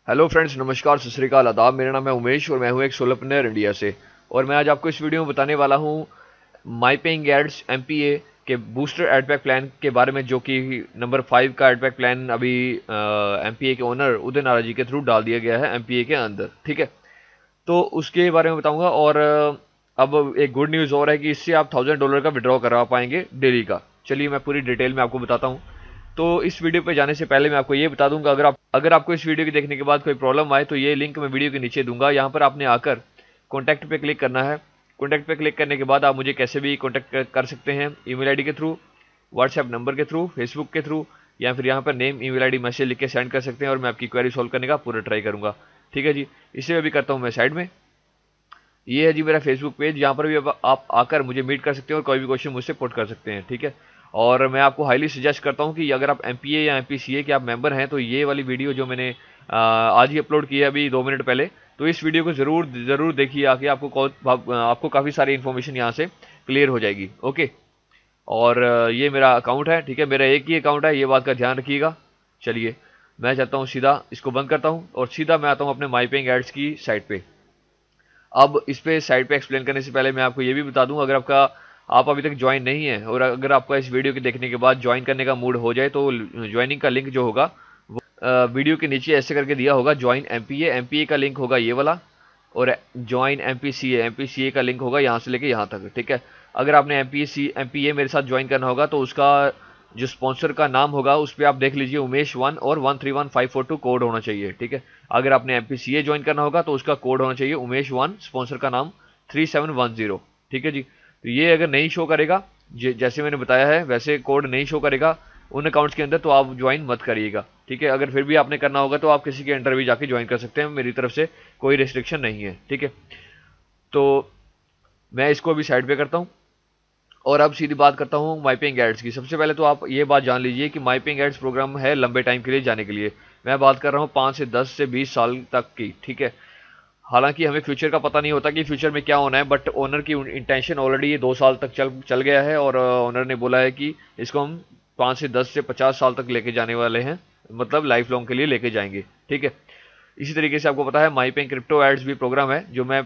Hello friends, नमस्कार, सत श्री अकाल, आदाब। मेरा नाम है उमेश और मैं हूं एक सोलोप्रेन्योर इंडिया से। और मैं आज आपको इस वीडियो में बताने वाला हूं माई पेइंग एड्स एमपीए के बूस्टर एडपैक प्लान के बारे में, जो कि नंबर 5 का एडपैक प्लान अभी एमपीए के ओनर उदय नारा जी के थ्रू डाल दिया गया है एमपीए के अंदर। ठीक है, तो उसके बारे में बताऊंगा। और अब एक गुड न्यूज़ और है कि इससे आप $1000 का विड्रॉ करवा पाएंगे डेली का। चलिए मैं पूरी डिटेल में आपको बताता हूँ। तो इस वीडियो पे जाने से पहले मैं आपको ये बता दूंगा, अगर आपको इस वीडियो के देखने के बाद कोई प्रॉब्लम आए तो ये लिंक मैं वीडियो के नीचे दूंगा। यहाँ पर आपने आकर कॉन्टैक्ट पे क्लिक करना है। कॉन्टैक्ट पे क्लिक करने के बाद आप मुझे कैसे भी कॉन्टैक्ट कर सकते हैं, ईमेल आईडी के थ्रू, व्हाट्सएप नंबर के थ्रू, फेसबुक के थ्रू, या फिर यहाँ पर नेम ईमेल आईडी मैसेज लिख के सेंड कर सकते हैं और मैं आपकी क्वेरी सॉल्व करने का पूरा ट्राई करूंगा। ठीक है जी, इसे मैं भी करता हूँ मैं साइड में। ये है जी मेरा फेसबुक पेज, यहाँ पर भी आप आकर मुझे मीट कर सकते हैं और कोई भी क्वेश्चन मुझसे पुट कर सकते हैं। ठीक है, और मैं आपको हाईली सजेस्ट करता हूँ कि अगर आप एमपीए या एमपीसीए के आप मेंबर हैं तो ये वाली वीडियो जो मैंने आज ही अपलोड की है अभी 2 मिनट पहले, तो इस वीडियो को ज़रूर देखिए। आके आपको काफ़ी सारी इन्फॉर्मेशन यहाँ से क्लियर हो जाएगी। ओके, और ये मेरा अकाउंट है। ठीक है, मेरा एक ही अकाउंट है, ये बात का ध्यान रखिएगा। चलिए मैं चाहता हूँ सीधा इसको बंद करता हूँ और सीधा मैं आता हूँ अपने माई पेइंग एड्स की साइट पे। अब इस पे साइड पे एक्सप्लेन करने से पहले मैं आपको ये भी बता दूं, अगर आप अभी तक ज्वाइन नहीं है और अगर आपका इस वीडियो के देखने के बाद ज्वाइन करने का मूड हो जाए तो ज्वाइनिंग का लिंक जो होगा वो वीडियो के नीचे ऐसे करके दिया होगा, ज्वाइन एमपीए। एमपीए का लिंक होगा ये वाला, और ज्वाइन एमपीसीए, एमपीसीए का लिंक होगा यहाँ से लेके यहाँ तक। ठीक है, अगर आपने एमपीए मेरे साथ ज्वाइन करना होगा तो उसका जो स्पॉन्सर का नाम होगा उस पर आप देख लीजिए, उमेश 1 और 131542 कोड होना चाहिए। ठीक है, अगर आपने एमपीसीए ज्वाइन करना होगा तो उसका कोड होना चाहिए उमेश 1, स्पॉन्सर का नाम 3710। ठीक है जी, तो ये अगर नहीं शो करेगा, जैसे मैंने बताया है वैसे कोड नहीं शो करेगा उन अकाउंट्स के अंदर, तो आप ज्वाइन मत करिएगा। ठीक है, अगर फिर भी आपने करना होगा तो आप किसी के अंडर भी जाके ज्वाइन कर सकते हैं, मेरी तरफ से कोई रिस्ट्रिक्शन नहीं है। ठीक है, तो मैं इसको अभी साइड पे करता हूँ और अब सीधी बात करता हूँ माइपिंग एड्स की। सबसे पहले तो आप ये बात जान लीजिए कि माइपिंग एड्स प्रोग्राम है लंबे टाइम के लिए जाने के लिए। मैं बात कर रहा हूँ 5 से 10 से 20 साल तक की। ठीक है, हालांकि हमें फ्यूचर का पता नहीं होता कि फ्यूचर में क्या होना है, बट ओनर की इंटेंशन ऑलरेडी ये 2 साल तक चल गया है और ओनर ने बोला है कि इसको हम 5 से 10 से 50 साल तक लेके जाने वाले हैं, मतलब लाइफ लॉन्ग के लिए लेके जाएंगे। ठीक है, इसी तरीके से आपको पता है माईपेइंग क्रिप्टो एड्स भी प्रोग्राम है, जो मैं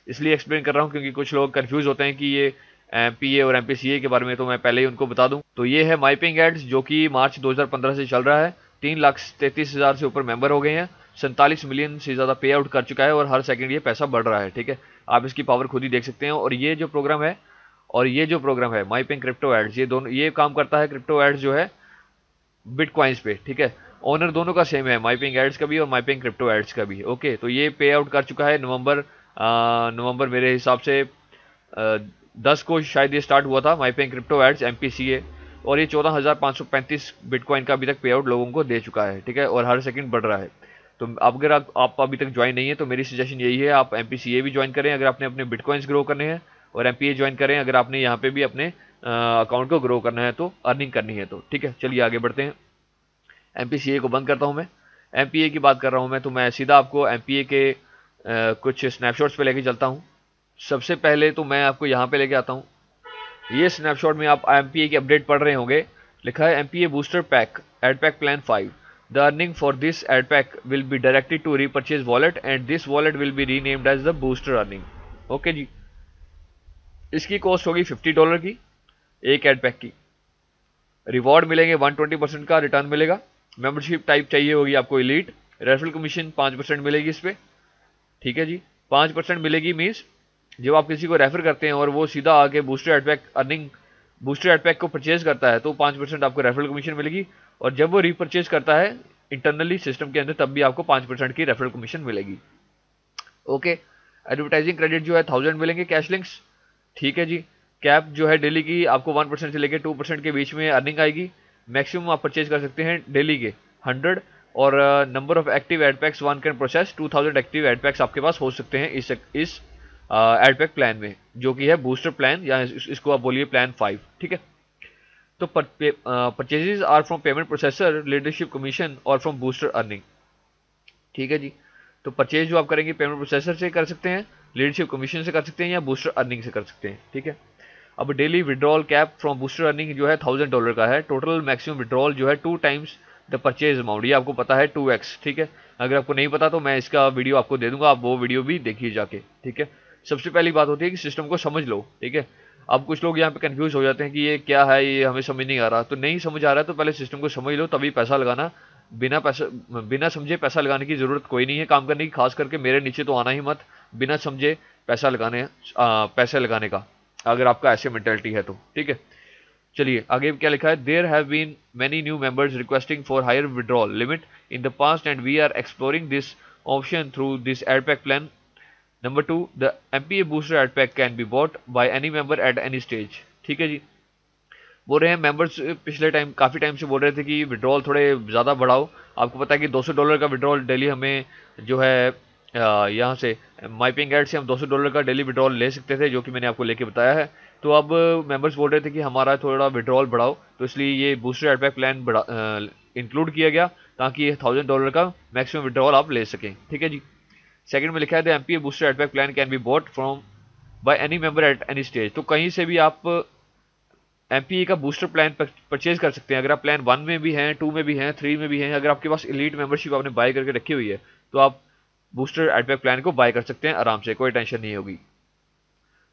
इसलिए एक्सप्लेन कर रहा हूँ क्योंकि कुछ लोग कंफ्यूज होते हैं कि ये एमपीए और एमपीसीए के बारे में, तो मैं पहले ही उनको बता दूं। तो ये है माईपेइंग एड्स जो कि मार्च 2015 से चल रहा है। 3,33,000 से ऊपर मेंबर हो गए हैं, 47 मिलियन से ज़्यादा पे आउट कर चुका है और हर सेकंड ये पैसा बढ़ रहा है। ठीक है, आप इसकी पावर खुद ही देख सकते हैं। और ये जो प्रोग्राम है माईपेइंग क्रिप्टो एड्स, ये काम करता है क्रिप्टो एड्स जो है बिटकॉइंस पे। ठीक है, ओनर दोनों का सेम है, माईपिंग एड्स का भी और माईपिंग क्रिप्टो एड्स का भी। ओके, तो ये पे आउट कर चुका है नवंबर मेरे हिसाब से 10 को शायद ये स्टार्ट हुआ था माईपिंग क्रिप्टो एड्स एमपीसीए, और ये 14,535 बिटकॉइन का अभी तक पे आउट लोगों को दे चुका है। ठीक है, और हर सेकंड बढ़ रहा है। तो अगर आप अभी तक ज्वाइन नहीं है तो मेरी सजेशन यही है, आप एमपीसीए भी ज्वाइन करें अगर आपने अपने बिटकॉइंस ग्रो करने हैं, और एमपीए ज्वाइन करें अगर आपने यहाँ पे भी अपने अकाउंट को ग्रो करना है, तो अर्निंग करनी है तो। ठीक है, चलिए आगे बढ़ते हैं। एमपीसीए को बंद करता हूं मैं, एमपीए की बात कर रहा हूं मैं, तो मैं सीधा आपको एमपीए के कुछ स्नैपशॉट्स पे लेके चलता हूं। सबसे पहले तो मैं आपको यहाँ पे लेके आता हूँ। ये स्नैपशॉट में आप एमपीए की अपडेट पढ़ रहे होंगे, लिखा है MPA booster pack ad pack plan 5। The earning for this ad pack will be directed to repurchase wallet and this wallet will be renamed as the booster earning. Okay ji, इसकी cost होगी $50 की एक add pack की। Reward मिलेंगे 120% का return मिलेगा। Membership type चाहिए होगी आपको इलीट। रेफरल कमीशन 5% मिलेगी इस पर। ठीक है जी, 5% मिलेगी मीन्स जब आप किसी को रेफर करते हैं और वो सीधा आके बूस्टर एडपैक को परचेज करता है तो 5% आपको रेफरल कमीशन मिलेगी, और जब वो रीपरचेज करता है इंटरनली सिस्टम के अंदर तब भी आपको 5% की रेफरल कमीशन मिलेगी। ओके, एडवर्टाइजिंग क्रेडिट जो है 1000 मिलेंगे कैश लिंक्स। ठीक है जी, कैप जो है डेली की आपको 1% से लेकर 2% के बीच में अर्निंग आएगी। मैक्सिमम आप परचेज कर सकते हैं डेली के 100, और number of active ad packs 1 can process 2000 active ad packs आपके पास हो सकते हैं इस एडपैक प्लान में, जो कि है बूस्टर प्लान, या इसको आप बोलिए प्लान 5। ठीक है, तो purchases are from payment processor, leadership commission और फ्रॉम बूस्टर अर्निंग। ठीक है जी, तो परचेज जो आप करेंगे पेमेंट प्रोसेसर से कर सकते हैं, लीडरशिप कमीशन से कर सकते हैं, या बूस्टर अर्निंग से कर सकते हैं। ठीक है, अब daily withdrawal cap from booster earning जो है $1000 का है। टोटल मैक्सिमम विड्रॉल जो है 2 टाइम्स द परचेज अमाउंट, ये आपको पता है 2x। ठीक है, अगर आपको नहीं पता तो मैं इसका वीडियो आपको दे दूंगा, आप वो वीडियो भी देखिए जाके, ठीक है। सबसे पहली बात होती है कि सिस्टम को समझ लो, ठीक है। अब कुछ लोग यहाँ पे कंफ्यूज हो जाते हैं कि ये क्या है, ये हमें समझ नहीं आ रहा। तो नहीं समझ आ रहा है तो पहले सिस्टम को समझ लो, तभी पैसा लगाना। बिना समझे पैसा लगाने की जरूरत कोई नहीं है काम करने की, खास करके मेरे नीचे तो आना ही मत बिना समझे पैसे लगाने का, अगर आपका ऐसे मेंटेलिटी है तो, ठीक है। चलिए आगे क्या लिखा है, there have been many new members requesting for higher withdrawal limit in the past and we are exploring this option through this ad pack plan. Number 2, the MPA booster ad pack can be bought by any member at any stage. ठीक है जी, बोल रहे हैं members पिछले काफी time से बोल रहे थे कि विड्रॉल थोड़े ज़्यादा बढ़ाओ। आपको पता है कि $200 का विड्रॉल डेली हमें जो है यहाँ से माईपिंग एड से हम $200 का डेली विड्रॉल ले सकते थे, जो कि मैंने आपको लेके बताया है। तो अब मेंबर्स बोल रहे थे कि हमारा थोड़ा विड्रॉल बढ़ाओ, तो इसलिए ये booster ad pack plan include किया गया ताकि $1000 का मैक्सिमम विड्रॉल आप ले सकें। ठीक है जी। सेकंड में लिखा है the MPA booster ad pack plan can be bought from by any member at any stage. तो कहीं से भी आप MPA का बूस्टर प्लान परचेज कर सकते हैं। अगर आप प्लान 1 में भी हैं, 2 में भी हैं, 3 में भी हैं, अगर आपके पास एलीट मेंबरशिप आपने बाय करके रखी हुई है तो आप बूस्टर एड पैक प्लान को बाय कर सकते हैं आराम से, कोई टेंशन नहीं होगी।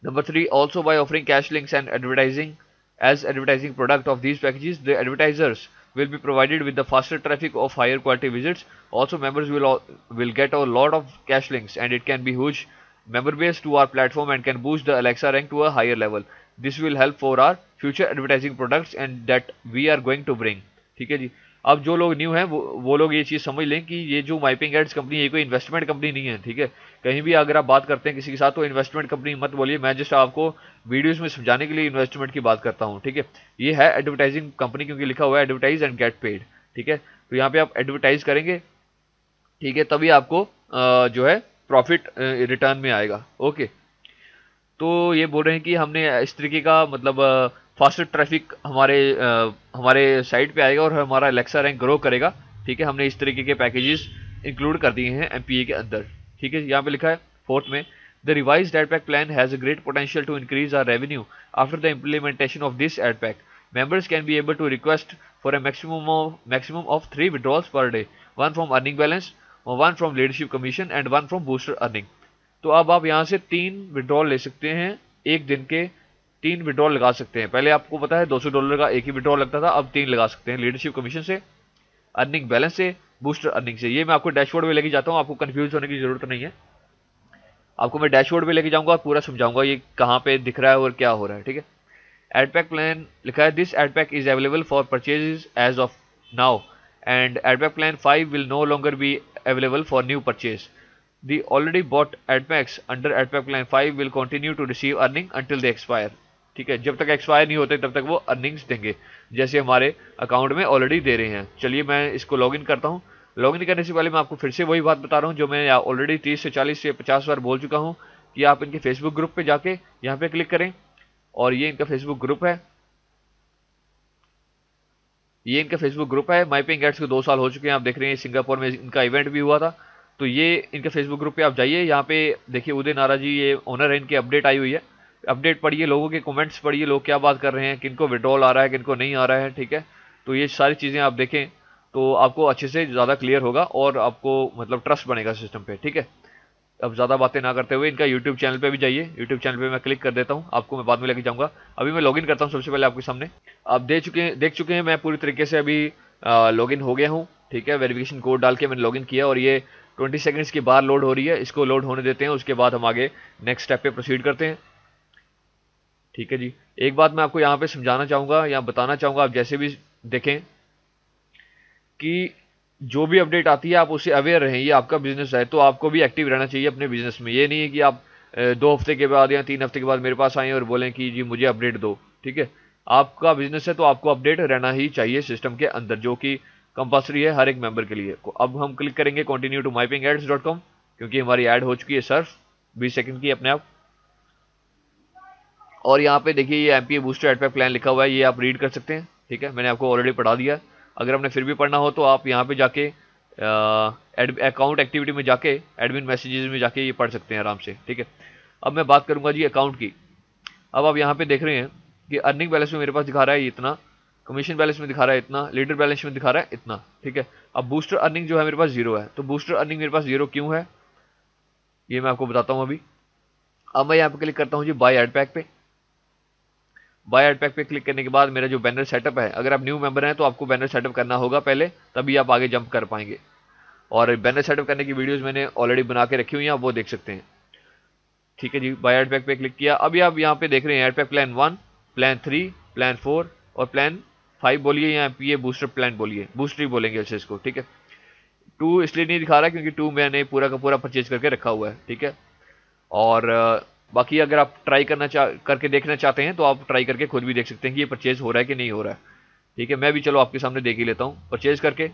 Number 3, also by offering cash links and advertising product of these packages, the advertisers will be provided with the faster traffic of higher quality visits. Also, members will get a lot of cash links, and it can be huge member base to our platform and can boost the Alexa rank to a higher level. This will help for our future advertising products and that we are going to bring. ठीक है जी। अब जो लोग new हैं वो लोग ये चीज़ समझ लें कि ये जो माईपिंग एड्स कंपनी है ये कोई इन्वेस्टमेंट कंपनी नहीं है, ठीक है। कहीं भी अगर आप बात करते हैं किसी के साथ तो इन्वेस्टमेंट कंपनी मत बोलिए, मैं जस्ट आपको वीडियोस में समझाने के लिए इन्वेस्टमेंट की बात करता हूँ, ठीक है। ये है एडवर्टाइजिंग कंपनी क्योंकि लिखा हुआ है एडवर्टाइज एंड गेट पेड, ठीक है। तो यहाँ पे आप एडवर्टाइज करेंगे, ठीक है, तभी आपको जो है प्रॉफिट रिटर्न में आएगा। ओके, तो ये बोल रहे हैं कि हमने इस तरीके का मतलब फास्टर ट्रैफिक हमारे साइट पे आएगा और हमारा एलेक्सा रैंक ग्रो करेगा, ठीक है। हमने इस तरीके के पैकेजेस इंक्लूड कर दिए हैं MPA के अंदर, ठीक है। यहाँ पे लिखा है फोर्थ में, the revised ad pack plan has a great potential to increase our revenue after the implementation of this ad pack. Members can be able to request for a maximum of 3 withdrawals per day, one from earning balance, one from leadership commission and one from booster earning। तो अब आप यहाँ से 3 withdrawal ले सकते हैं, एक दिन के 3 विड्रॉल लगा सकते हैं। पहले आपको पता है $200 का एक ही विड्रॉल लगता था, अब 3 लगा सकते हैं, लीडरशिप कमीशन से, अर्निंग बैलेंस से, बूस्टर अर्निंग से। ये मैं आपको डैशबोर्ड में लेके जाता हूँ, आपको कंफ्यूज होने की जरूरत नहीं है। आपको मैं डैशबोर्ड में लेके जाऊंगा और पूरा समझाऊंगा ये कहाँ पे दिख रहा है और क्या हो रहा है, ठीक है। एडपैक प्लान लिखा है this ad pack is available for purchases as of now and ad pack plan 5 will no longer be available for new purchase. The already bought AdPacks under AdPack Plan 5 will continue to receive earning until they expire। ठीक है, जब तक expire नहीं होते तब तक वो earnings देंगे, जैसे हमारे अकाउंट में ऑलरेडी दे रहे हैं। चलिए मैं इसको लॉगिन करता हूँ। लॉगिन करने से पहले मैं आपको फिर से वही बात बता रहा हूँ जो मैं ऑलरेडी 30 से 40 से 50 बार बोल चुका हूँ कि आप इनके फेसबुक ग्रुप पे जाके यहाँ पे क्लिक करें, और ये इनका फेसबुक ग्रुप है, ये इनका फेसबुक ग्रुप है। माईपिंग एड्स को 2 साल हो चुके हैं, आप देख रहे हैं सिंगापुर में इनका इवेंट भी हुआ था। तो ये इनके फेसबुक ग्रुप पे आप जाइए, यहाँ पे देखिए उदय नारा जी ये ओनर है, इनकी अपडेट आई हुई है। अपडेट पढ़िए, लोगों के कमेंट्स पढ़िए, लोग क्या बात कर रहे हैं, किनको विड्रॉल आ रहा है, किनको नहीं आ रहा है, ठीक है। तो ये सारी चीज़ें आप देखें तो आपको अच्छे से ज़्यादा क्लियर होगा और आपको मतलब ट्रस्ट बनेगा सिस्टम पे, ठीक है। अब ज़्यादा बातें ना करते हुए इनका यूट्यूब चैनल पे भी जाइए। यूट्यूब चैनल पे मैं क्लिक कर देता हूँ, आपको मैं बाद में लेके जाऊँगा। अभी मैं लॉगिन करता हूँ सबसे पहले आपके सामने। आप देख चुके हैं मैं पूरी तरीके से अभी लॉगिन हो गया हूँ, ठीक है। वेरिफिकेशन कोड डाल के मैंने लॉगिन किया और ये 20 सेकंड्स के बाद लोड हो रही है, इसको लोड होने देते हैं, उसके बाद हम आगे नेक्स्ट स्टेप पे प्रोसीड करते हैं, ठीक है जी। एक बात मैं आपको यहाँ पे समझाना चाहूँगा या बताना चाहूँगा, आप जैसे भी देखें कि जो भी अपडेट आती है आप उससे अवेयर रहें। ये आपका बिजनेस है तो आपको भी एक्टिव रहना चाहिए अपने बिजनेस में। ये नहीं है कि आप 2 हफ्ते के बाद या 3 हफ्ते के बाद मेरे पास आएँ और बोलें कि जी मुझे अपडेट दो, ठीक है। आपका बिजनेस है तो आपको अपडेट रहना ही चाहिए सिस्टम के अंदर, जो कि कंपल्सरी है हर एक मेंबर के लिए। अब हम क्लिक करेंगे कंटिन्यू टू mypingads.com क्योंकि हमारी ऐड हो चुकी है सिर्फ 20 सेकंड की अपने आप। और यहाँ पे देखिए ये MPA बूस्टर एडपैक प्लान लिखा हुआ है, ये आप रीड कर सकते हैं, ठीक है। मैंने आपको ऑलरेडी पढ़ा दिया है। अगर आपने फिर भी पढ़ना हो तो आप यहाँ पे जाके अकाउंट एक्टिविटी में जाके एडमिन मैसेजेस में जाके ये पढ़ सकते हैं आराम से, ठीक है। अब मैं बात करूँगा जी अकाउंट की। अब आप यहाँ पे देख रहे हैं कि अर्निंग बैलेंस में मेरे पास दिखा रहा है इतना, कमीशन बैलेंस में दिखा रहा है इतना, लीडर बैलेंस में दिखा रहा है इतना, ठीक है। अब बूस्टर अर्निंग जो है मेरे पास 0 है, तो बूस्टर अर्निंग मेरे पास 0 क्यों है ये मैं आपको बताता हूं अभी। अब मैं यहाँ पे क्लिक करता हूँ जी बाय एड पैक पे। बाय एड पैक पे क्लिक करने के बाद मेरा जो बैनर सेटअप है, अगर आप न्यू मेंबर हैं तो आपको बैनर सेटअप करना होगा पहले, तभी आप आगे जंप कर पाएंगे। और बैनर सेटअप करने की वीडियोस मैंने ऑलरेडी बना के रखी हुई हैं, आप वो देख सकते हैं, ठीक है जी। बाय एड पैक पे क्लिक किया। अभी आप यहाँ पे देख रहे हैं ad pack plan 1, plan 3, plan 4 और प्लान 5 बोलिए, या ये बूस्टर प्लान बोलिए, बूस्टर ही बोलेंगे वैसे इसको, ठीक है। 2 इसलिए नहीं दिखा रहा क्योंकि 2 मैंने पूरा का पूरा परचेज करके रखा हुआ है, ठीक है। और बाकी अगर आप ट्राई करके देखना चाहते हैं तो आप ट्राई करके खुद भी देख सकते हैं कि ये परचेज हो रहा है कि नहीं हो रहा है, ठीक है। मैं भी चलो आपके सामने देख ही लेता हूँ परचेज करके,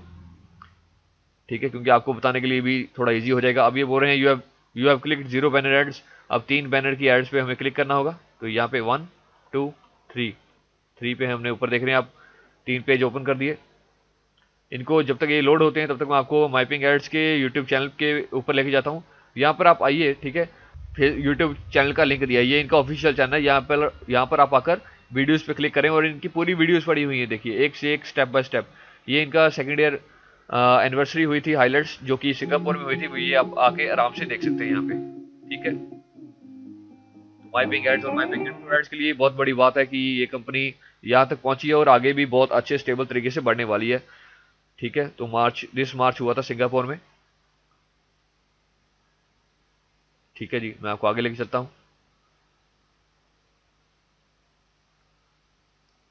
ठीक है, क्योंकि आपको बताने के लिए भी थोड़ा इजी हो जाएगा। अब ये बोल रहे हैं you have click 0 banner ads. अब 3 बैनर की एड्स पे हमें क्लिक करना होगा, तो यहाँ पे 1 2 3 पे हमने ऊपर देख रहे हैं आप 3 पेज ओपन कर दिए। इनको जब तक ये लोड होते हैं तब तक मैं आपको माइपिंग एड्स के यूट्यूब चैनल के ऊपर लेके जाता हूँ। यहाँ पर आप आइए, ठीक है, फिर यूट्यूब चैनल का लिंक दिया, ये इनका ऑफिशियल चैनल है। यहाँ पर आप आकर वीडियोस पे क्लिक करें और इनकी पूरी वीडियोस पड़ी हुई है, देखिए एक से एक स्टेप बाय स्टेप। ये इनका सेकेंड ईयर एनिवर्सरी हुई थी हाईलाइट्स, जो कि सिंगापुर में हुई थी, ये आप आके आराम से देख सकते हैं यहाँ पे, ठीक है। माइपिंग एड्स और माइपिंग एड्स के लिए बहुत बड़ी बात है कि ये कंपनी यहाँ तक पहुंची है और आगे भी बहुत अच्छे स्टेबल तरीके से बढ़ने वाली है, ठीक है। तो दिस मार्च हुआ था सिंगापुर में, ठीक है जी। मैं आपको आगे लेके चलता हूँ।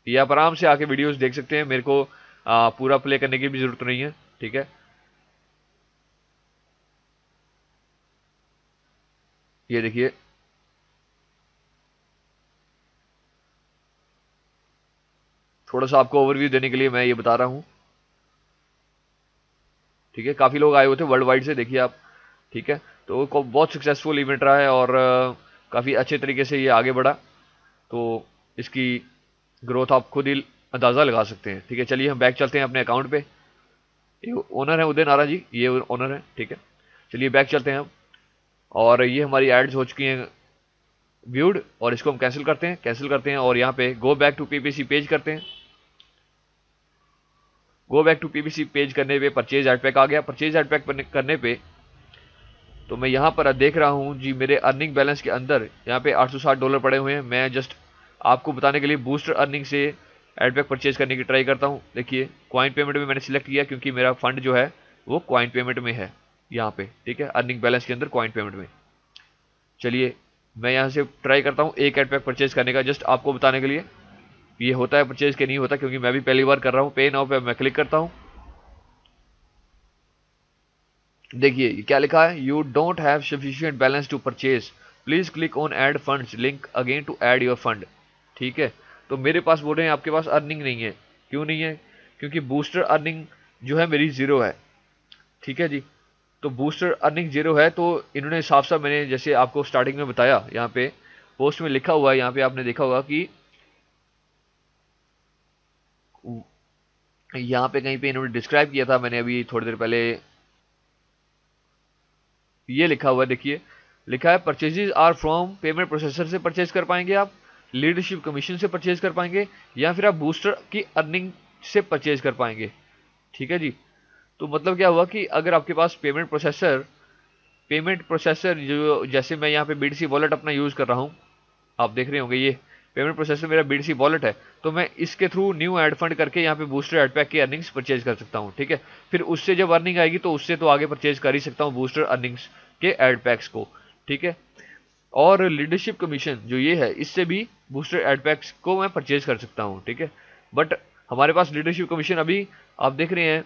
ये आप आराम से आके वीडियोस देख सकते हैं, मेरे को पूरा प्ले करने की भी जरूरत नहीं है, ठीक है। ये देखिए, थोड़ा सा आपको ओवरव्यू देने के लिए मैं ये बता रहा हूँ, ठीक है। काफी लोग आए हुए थे वर्ल्ड वाइड से, देखिए आप, ठीक है। तो बहुत सक्सेसफुल इवेंट रहा है और काफी अच्छे तरीके से ये आगे बढ़ा, तो इसकी ग्रोथ आप खुद ही अंदाजा लगा सकते हैं, ठीक है। चलिए हम बैक चलते हैं अपने अकाउंट पे। ये ओनर है उदय नारा जी, ये ओनर है, ठीक है। चलिए बैक चलते हैं हम, और ये हमारी एड्स हो चुकी हैं व्यूड, और इसको हम कैंसिल करते हैं और यहाँ पे go back to PPC page करते हैं। Go back to PPC page करने पे परचेज एड पैक आ गया। परचेज एड पैक करने पे तो मैं यहाँ पर देख रहा हूँ जी, मेरे अर्निंग बैलेंस के अंदर यहाँ पे $860 पड़े हुए हैं। मैं जस्ट आपको बताने के लिए बूस्टर अर्निंग से एड पैक परचेज करने की ट्राई करता हूँ। देखिए कॉइन पेमेंट में मैंने सिलेक्ट किया क्योंकि मेरा फंड जो है वो कॉइन पेमेंट में है यहाँ पे, ठीक है, अर्निंग बैलेंस के अंदर कॉइन पेमेंट में। चलिए मैं यहाँ से ट्राई करता हूँ एक एड पैक परचेज करने का, जस्ट आपको बताने के लिए ये होता है परचेज के नहीं होता, क्योंकि मैं भी पहली बार कर रहा हूँ। पे नाउ पे मैं क्लिक करता हूँ। देखिए क्या लिखा है, you don't have sufficient balance to purchase, please click on add funds link again to add your fund, ठीक है। तो मेरे पास बोल रहे हैं आपके पास अर्निंग नहीं है। क्यों नहीं है? क्योंकि बूस्टर अर्निंग जो है मेरी 0 है, ठीक है जी। तो बूस्टर अर्निंग 0 है, तो इन्होंने साफ साफ, मैंने जैसे आपको स्टार्टिंग में बताया, यहाँ पे पोस्ट में लिखा हुआ है, यहाँ पे आपने देखा होगा कि यहाँ पे कहीं पे इन्होंने डिस्क्राइब किया था, मैंने अभी थोड़ी देर पहले, ये लिखा हुआ है, देखिए लिखा है purchases are from payment processor से परचेज कर पाएंगे आप, लीडरशिप कमीशन से परचेज कर पाएंगे, या फिर आप बूस्टर की अर्निंग से परचेज कर पाएंगे, ठीक है जी। तो मतलब क्या हुआ कि अगर आपके पास पेमेंट प्रोसेसर जो, जैसे मैं यहाँ पे बीडीसी वॉलेट अपना यूज कर रहा हूँ, आप देख रहे होंगे ये पेमेंट प्रोसेसर मेरा बीडीसी वॉलेट है, तो मैं इसके थ्रू न्यू एड फंड करके यहाँ पे बूस्टर एड पैक की अर्निंग्स परचेज कर सकता हूँ, ठीक है। फिर उससे जब अर्निंग आएगी तो उससे तो आगे परचेज कर ही सकता हूँ बूस्टर अर्निंग्स के एड पैक्स को, ठीक है। और लीडरशिप कमीशन जो ये है, इससे भी बूस्टर एड पैक्स को मैं परचेज कर सकता हूँ, ठीक है। बट हमारे पास लीडरशिप कमीशन अभी आप देख रहे हैं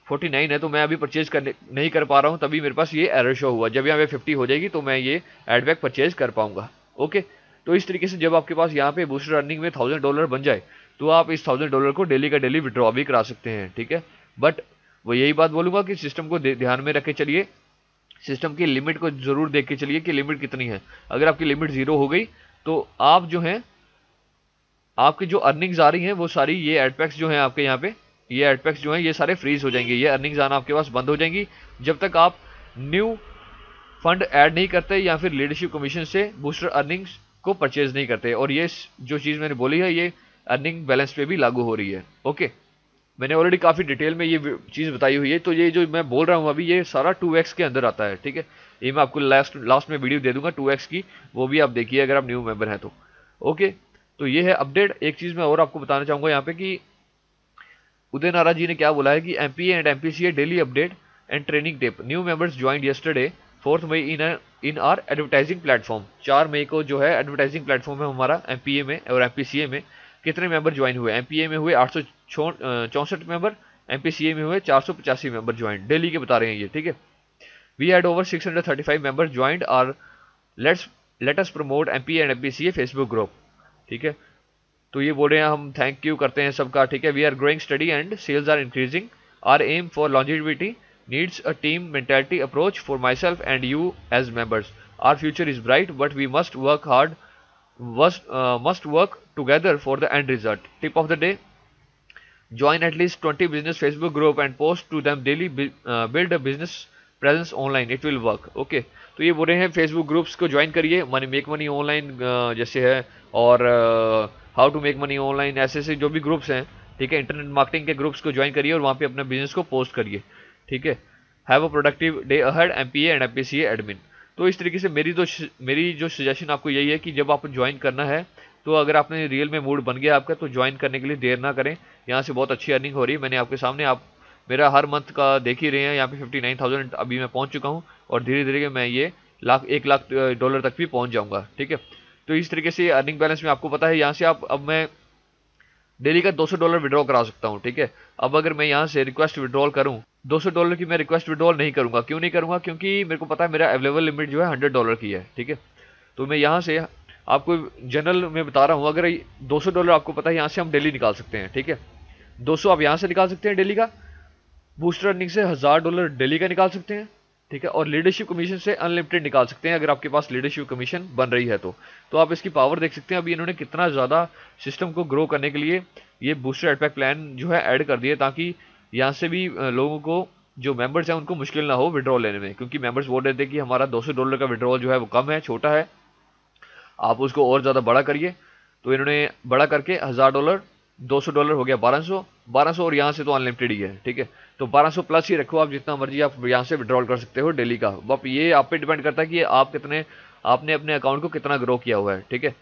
49 है, तो मैं अभी परचेज करने नहीं कर पा रहा हूँ, तभी मेरे पास ये एरर शो हुआ। जब यहाँ पे 50 हो जाएगी तो मैं ये एडबैक परचेज कर पाऊंगा, ओके। तो इस तरीके से जब आपके पास यहाँ पे बूस्टर अर्निंग में $1000 बन जाए तो आप इस $1000 को डेली का डेली विड्रॉ भी करा सकते हैं, ठीक है। बट वो यही बात बोलूंगा कि सिस्टम को ध्यान में रख के चलिए, सिस्टम की लिमिट को जरूर देख के चलिए कि लिमिट कितनी है। अगर आपकी लिमिट 0 हो गई तो आप जो है, आपकी जो अर्निंग्स आ रही हैं वो सारी ये एडपैक्स जो है आपके यहाँ पे, ये एडपैक्स जो है ये सारे फ्रीज हो जाएंगे, ये अर्निंग्स आना आपके पास बंद हो जाएंगी जब तक आप न्यू फंड ऐड नहीं करते या फिर लीडरशिप कमीशन से बूस्टर अर्निंग्स को परचेज नहीं करते। और ये जो चीज़ मैंने बोली है ये अर्निंग बैलेंस पे भी लागू हो रही है। ओके, मैंने ऑलरेडी काफ़ी डिटेल में ये चीज़ बताई हुई है, तो ये जो मैं बोल रहा हूँ अभी ये सारा 2x के अंदर आता है। ठीक है, ये मैं आपको लास्ट में वीडियो दे दूंगा 2x की, वो भी आप देखिए अगर आप न्यू मेंबर हैं तो। ओके, तो ये है अपडेट। एक चीज़ मैं और आपको बताना चाहूँगा यहाँ पे कि उदय नारा जी ने क्या बोला है कि MPA and MPCA daily update and training tip, new members joined yesterday 4 May in our advertising platform. 4 मई को जो है एडवर्टाइजिंग प्लेटफॉर्म है हमारा एमपीए में और एमपीसीए में। कितने मेंबर ज्वाइन हुए? एमपीए में हुए 864 मेंबर, एमपीसीए में हुए 485 मेंबर ज्वाइन, डेली के बता रहे हैं ये। ठीक है, we had over 635 member joined our let us promote MPA and MPCA Facebook group. ठीक है, तो ये बोल रहे हैं हम थैंक यू करते हैं सबका। ठीक है, we are growing study and sales are increasing, our aim for longevity needs a team mentality approach for myself and you as members, our future is bright but we must work hard, must work together for the end result. Tip of the day: join at least 20 business Facebook group and post to them daily. Build a business presence online, it will work. Okay, तो ये बोल रहे हैं Facebook groups को join करिए, money make money online जैसे है, और how to make money online, ऐसे ऐसे जो भी ग्रुप्स हैं। ठीक है, इंटरनेट मार्केटिंग के ग्रुप्स को ज्वाइन करिए और वहाँ पे अपने बिजनेस को पोस्ट करिए। ठीक है, have a productive day ahead MPa and MPCA admin. तो इस तरीके से मेरी जो सजेशन आपको यही है कि जब आपको ज्वाइन करना है तो अगर आपने रियल में मूड बन गया आपका तो ज्वाइन करने के लिए देर ना करें। यहाँ से बहुत अच्छी अर्निंग हो रही है, मैंने आपके सामने, आप मेरा हर मंथ का देख ही रहे हैं। यहाँ पे 59,000 अभी मैं पहुँच चुका हूँ और धीरे धीरे मैं ये $1 लाख तक भी पहुँच जाऊँगा। ठीक है, तो इस तरीके से अर्निंग बैलेंस में आपको पता है यहाँ से आप, अब मैं डेली का $200 विड्रॉ करा सकता हूँ। ठीक है, अब अगर मैं यहाँ से रिक्वेस्ट विड्रॉल करूँ $200 की, मैं रिक्वेस्ट विड्रॉल नहीं करूँगा। क्यों नहीं करूँगा? क्योंकि मेरे को पता है मेरा अवेलेबल लिमिट जो है $100 की है। ठीक है, तो मैं यहाँ से आपको जनरल में बता रहा हूँ, अगर $200 आपको पता है यहाँ से हम डेली निकाल सकते हैं। ठीक है, 200 आप यहाँ से निकाल सकते हैं डेली का, बूस्टर अर्निंग से $1000 डेली का निकाल सकते हैं। ठीक है, और लीडरशिप कमीशन से अनलिमिटेड निकाल सकते हैं अगर आपके पास लीडरशिप कमीशन बन रही है तो आप इसकी पावर देख सकते हैं। अभी इन्होंने कितना ज़्यादा सिस्टम को ग्रो करने के लिए ये बूस्टर एडपैक प्लान जो है ऐड कर दिए, ताकि यहाँ से भी लोगों को, जो मेंबर्स हैं उनको मुश्किल ना हो विड्रॉल लेने में। क्योंकि मेंबर्स बोल रहे थे कि हमारा $200 का विड्रॉल जो है वो कम है, छोटा है, आप उसको और ज़्यादा बड़ा करिए। तो इन्होंने बड़ा करके $1000, $200 हो गया 1200 और यहाँ से तो अनलिमिटेड ही है। ठीक है, तो 1200 प्लस ही रखो आप, जितना मर्जी आप यहाँ से विड्रॉल कर सकते हो डेली का। अब ये आप पे डिपेंड करता है कि आपने अपने अकाउंट को कितना ग्रो किया हुआ है। ठीक है,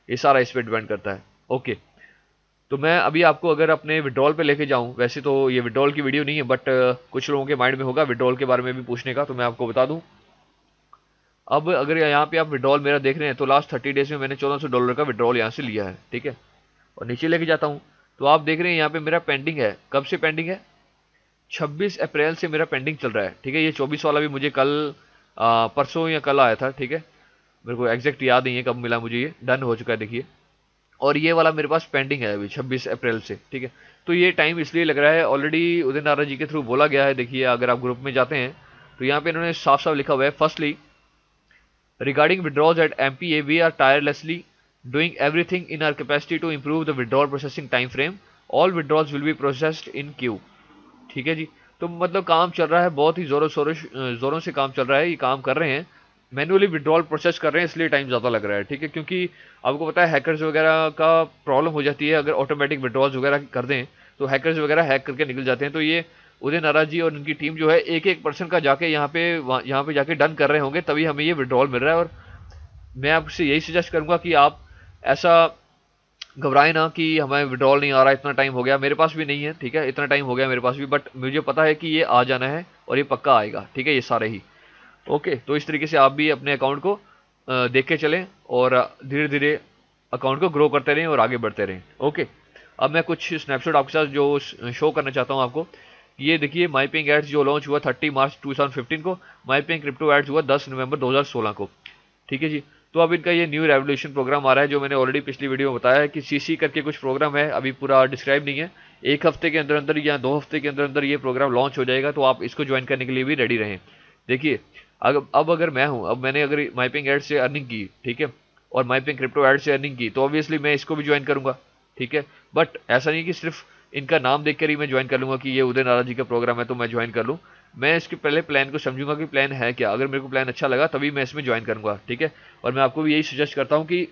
ये सारा इस पर डिपेंड करता है। ओके, तो मैं अभी आपको अगर अपने विड्रॉल पे लेके जाऊं, वैसे तो ये विड्रॉल की वीडियो नहीं है, बट कुछ लोगों के माइंड में होगा विड्रॉल के बारे में भी पूछने का, तो मैं आपको बता दूं। अब अगर यहाँ पे आप विड्रॉल मेरा देख रहे हैं तो लास्ट 30 डेज में मैंने $1400 का विड्रॉल यहाँ से लिया है। ठीक है, और नीचे लेके जाता हूँ तो आप देख रहे हैं यहाँ पे मेरा पेंडिंग है। कब से पेंडिंग है? 26 अप्रैल से मेरा पेंडिंग चल रहा है। ठीक है, ये 24 वाला भी मुझे कल परसों या कल आया था। ठीक है, मेरे को एग्जैक्ट याद नहीं है कब मिला मुझे, ये डन हो चुका है देखिए। और ये वाला मेरे पास पेंडिंग है अभी 26 अप्रैल से। ठीक है, तो ये टाइम इसलिए लग रहा है, ऑलरेडी उदय नारा जी के थ्रू बोला गया है। देखिए अगर आप ग्रुप में जाते हैं तो यहाँ पे इन्होंने साफ साफ लिखा हुआ है, firstly regarding withdrawals at MPA, we are tirelessly doing everything in our capacity to improve the withdrawal processing time frame. All withdrawals will be processed in queue. ठीक है जी, तो मतलब काम चल रहा है, बहुत ही जोरों से काम चल रहा है। ये काम कर रहे हैं, मैनुअली विड्रॉल प्रोसेस कर रहे हैं, इसलिए टाइम ज़्यादा लग रहा है। ठीक है, क्योंकि आपको पता है हैकर्स वगैरह का प्रॉब्लम हो जाती है, अगर ऑटोमेटिक विड्रॉल्स वगैरह कर दें तो हैकर्स वगैरह हैक करके निकल जाते हैं। तो ये उदय नारा जी और उनकी टीम जो है एक पर्सन का जाके यहाँ पे जाके डन कर रहे होंगे, तभी हमें ये विड्रॉल मिल रहा है। और मैं आपसे यही सजेस्ट करूंगा कि आप ऐसा घबराएं ना कि हमें विड्रॉल नहीं आ रहा, इतना टाइम हो गया। मेरे पास भी नहीं है, ठीक है, इतना टाइम हो गया मेरे पास भी, बट मुझे पता है कि ये आ जाना है और ये पक्का आएगा। ठीक है, ये सारे ही ओके। तो इस तरीके से आप भी अपने अकाउंट को देख के चलें और धीरे धीरे अकाउंट को ग्रो करते रहें और आगे बढ़ते रहें। ओके, अब मैं कुछ स्नैपशॉट आपके साथ जो शो करना चाहता हूँ आपको। ये देखिए, माई पेइंग एड्स जो लॉन्च हुआ 30 मार्च 2015 को, माई पेइंग क्रिप्टो एड्स हुआ 10 नवंबर 2016 को। ठीक है जी, तो अब इनका ये न्यू रेवोल्यूशन प्रोग्राम आ रहा है, जो मैंने ऑलरेडी पिछली वीडियो में बताया है कि सीसी करके कुछ प्रोग्राम है, अभी पूरा डिस्क्राइब नहीं है। 1 हफ्ते के अंदर अंदर या 2 हफ्ते के अंदर अंदर ये प्रोग्राम लॉन्च हो जाएगा, तो आप इसको ज्वाइन करने के लिए भी रेडी रहें। देखिए अब अगर मैं हूँ, अब मैंने अगर माई पेइंग एड्स से अर्निंग की, ठीक है, और माई पेइंग क्रिप्टो एड्स से अर्निंग की, तो ऑब्वियसली मैं इसको भी ज्वाइन करूंगा। ठीक है, बट ऐसा नहीं कि सिर्फ इनका नाम देखकर ही मैं ज्वाइन कर लूंगा कि ये उदय नारा जी का प्रोग्राम है तो मैं ज्वाइन कर लूँ। मैं इसके पहले प्लान को समझूंगा कि प्लान है क्या, अगर मेरे को प्लान अच्छा लगा तभी मैं इसमें ज्वाइन करूंगा। ठीक है, और मैं आपको भी यही सजेस्ट करता हूँ कि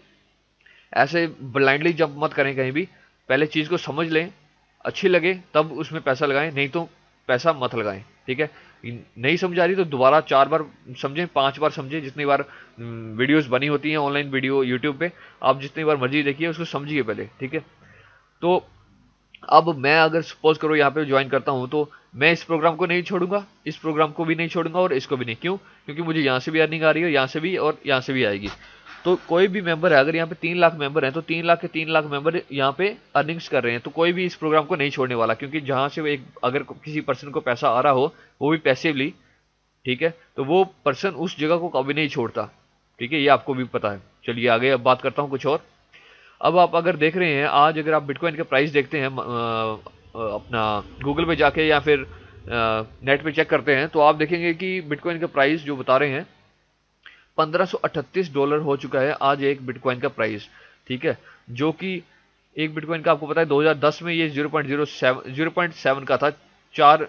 ऐसे ब्लाइंडली जंप मत करें कहीं भी। पहले चीज़ को समझ लें, अच्छी लगे तब उसमें पैसा लगाएं, नहीं तो पैसा मत लगाएं, ठीक है। नहीं समझ आ रही तो दोबारा 4 बार समझें, 5 बार समझें, जितनी बार वीडियोस बनी होती हैं ऑनलाइन वीडियो यूट्यूब पे, आप जितनी बार मर्जी देखिए, उसको समझिए पहले, ठीक है। तो अब मैं अगर सपोज करो यहाँ पे ज्वाइन करता हूँ, तो मैं इस प्रोग्राम को नहीं छोड़ूंगा, इस प्रोग्राम को भी नहीं छोड़ूंगा और इसको भी नहीं। क्यों? क्योंकि मुझे यहाँ से भी अर्निंग आ रही है, यहाँ से भी और यहाँ से भी आएगी। तो कोई भी मेंबर है, अगर यहाँ पे 3 लाख मेंबर हैं, तो 3 लाख के 3 लाख मेंबर यहाँ पे अर्निंग्स कर रहे हैं, तो कोई भी इस प्रोग्राम को नहीं छोड़ने वाला, क्योंकि जहाँ से एक अगर किसी पर्सन को पैसा आ रहा हो, वो भी पैसिवली, ठीक है, तो वो पर्सन उस जगह को कभी नहीं छोड़ता, ठीक है, ये आपको भी पता है। चलिए आगे अब बात करता हूँ कुछ और। अब आप अगर देख रहे हैं, आज अगर आप बिटकॉइन के प्राइस देखते हैं अपना गूगल पे जाके या फिर नेट पे चेक करते हैं, तो आप देखेंगे कि बिटकॉइन का प्राइस जो बता रहे हैं $1538 हो चुका है आज एक बिटकॉइन का प्राइस, ठीक है। जो कि एक बिटकॉइन का आपको पता है 2010 में ये 0.7 का था, 4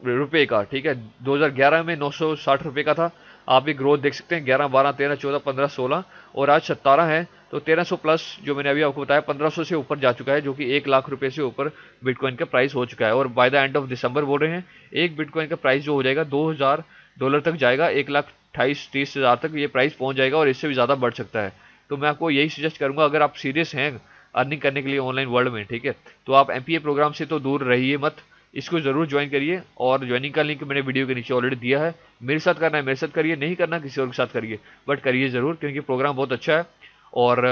रुपए का, ठीक है। 2011 में 960 रुपए का था। आप ये ग्रोथ देख सकते हैं, 11, 12, 13, 14, 15, 16 और आज 17 है, तो 1300 प्लस जो मैंने अभी आपको बताया 1500 से ऊपर जा चुका है, जो कि 1 लाख रुपए से ऊपर बिटकॉइन का प्राइस हो चुका है। और by the end of December बोल रहे हैं एक बिटकॉइन का प्राइस जो हो जाएगा $2000 तक जाएगा, 1,28,30,000 तक ये प्राइस पहुंच जाएगा और इससे भी ज़्यादा बढ़ सकता है। तो मैं आपको यही सजेस्ट करूंगा, अगर आप सीरियस हैं अर्निंग करने के लिए ऑनलाइन वर्ल्ड में, ठीक है, तो आप एमपीए प्रोग्राम से तो दूर रहिए मत, इसको जरूर ज्वाइन करिए। और ज्वाइनिंग का लिंक मैंने वीडियो के नीचे ऑलरेडी दिया है। मेरे साथ करना है मेरे साथ करिए, नहीं करना किसी और के साथ करिए, बट करिए जरूर, क्योंकि प्रोग्राम बहुत अच्छा है और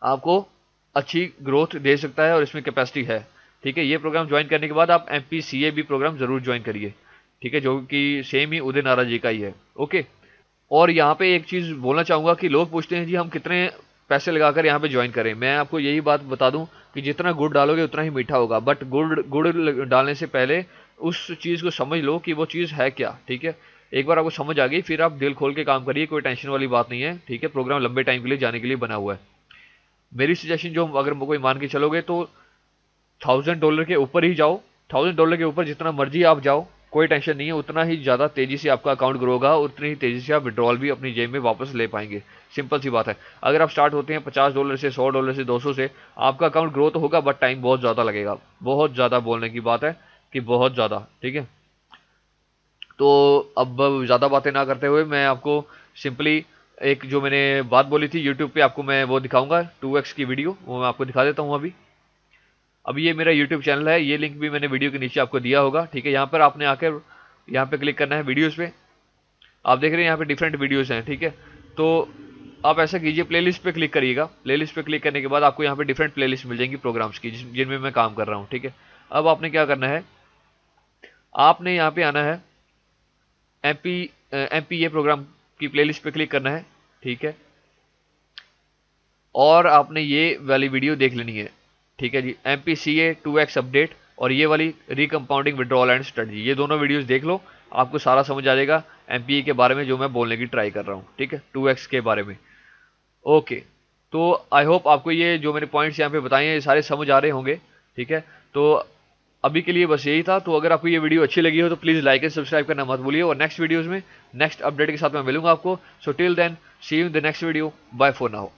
आपको अच्छी ग्रोथ दे सकता है और इसमें कैपेसिटी है, ठीक है। ये प्रोग्राम ज्वाइन करने के बाद आप एमपीसीए भी प्रोग्राम जरूर ज्वाइन करिए, ठीक है, जो कि सेम ही उदय नाराज जी का ही है, ओके। और यहाँ पे एक चीज़ बोलना चाहूँगा कि लोग पूछते हैं जी हम कितने पैसे लगाकर यहाँ पे ज्वाइन करें। मैं आपको यही बात बता दूं कि जितना गुड़ डालोगे उतना ही मीठा होगा, बट गुड़ डालने से पहले उस चीज़ को समझ लो कि वो चीज़ है क्या, ठीक है। एक बार आपको समझ आ गई, फिर आप दिल खोल के काम करिए, कोई टेंशन वाली बात नहीं है, ठीक है। प्रोग्राम लंबे टाइम के लिए जाने के लिए बना हुआ है। मेरी सजेशन जो अगर कोई मान के चलोगे तो $1000 के ऊपर ही जाओ, $1000 के ऊपर जितना मर्जी आप जाओ, कोई टेंशन नहीं है, उतना ही ज़्यादा तेज़ी से आपका अकाउंट ग्रो होगा, उतनी ही तेज़ी से आप विड्रॉल भी अपनी जेब में वापस ले पाएंगे। सिंपल सी बात है। अगर आप स्टार्ट होते हैं $50 से, $100 से, 200 से, आपका अकाउंट ग्रो तो होगा, बट टाइम बहुत ज़्यादा लगेगा, बहुत ज़्यादा बोलने की बात है कि बहुत ज़्यादा, ठीक है। तो अब ज़्यादा बातें ना करते हुए मैं आपको सिंपली एक जो मैंने बात बोली थी यूट्यूब पे, आपको मैं वो दिखाऊंगा 2x की वीडियो, वो मैं आपको दिखा देता हूँ अभी ये मेरा यूट्यूब चैनल है, ये लिंक भी मैंने वीडियो के नीचे आपको दिया होगा, ठीक है। यहाँ पर आपने आकर यहाँ पे क्लिक करना है वीडियोस पे, आप देख रहे हैं यहाँ पे डिफरेंट वीडियोस हैं, ठीक है। तो आप ऐसा कीजिए, प्लेलिस्ट पे क्लिक करिएगा। प्लेलिस्ट पे क्लिक करने के बाद आपको यहाँ पे डिफरेंट प्लेलिस्ट मिल जाएंगी प्रोग्राम्स की, जिनमें मैं काम कर रहा हूँ, ठीक है। अब आपने क्या करना है, आपने यहाँ पे आना है एमपीए प्रोग्राम की प्लेलिस्ट पे क्लिक करना है, ठीक है। और आपने ये वाली वीडियो देख लेनी है, ठीक है जी, एमपीसीए 2x अपडेट और ये वाली रिकम्पाउंडिंग विड्रॉल एंड स्ट्रेटजी, ये दोनों वीडियोस देख लो, आपको सारा समझ आ जाएगा एमपीए के बारे में जो मैं बोलने की ट्राई कर रहा हूँ, ठीक है, 2x के बारे में, ओके। तो आई होप आपको ये जो मैंने पॉइंट्स यहाँ पे बताए हैं ये सारे समझ आ रहे होंगे, ठीक है। तो अभी के लिए बस यही था। तो अगर आपको ये वीडियो अच्छी लगी हो तो प्लीज़ लाइक एंड सब्सक्राइब करना मत भूलिए, और नेक्स्ट वीडियोज़ में नेक्स्ट अपडेट के साथ मैं मिलूंगा आपको। So till then see you in the next video, bye for now.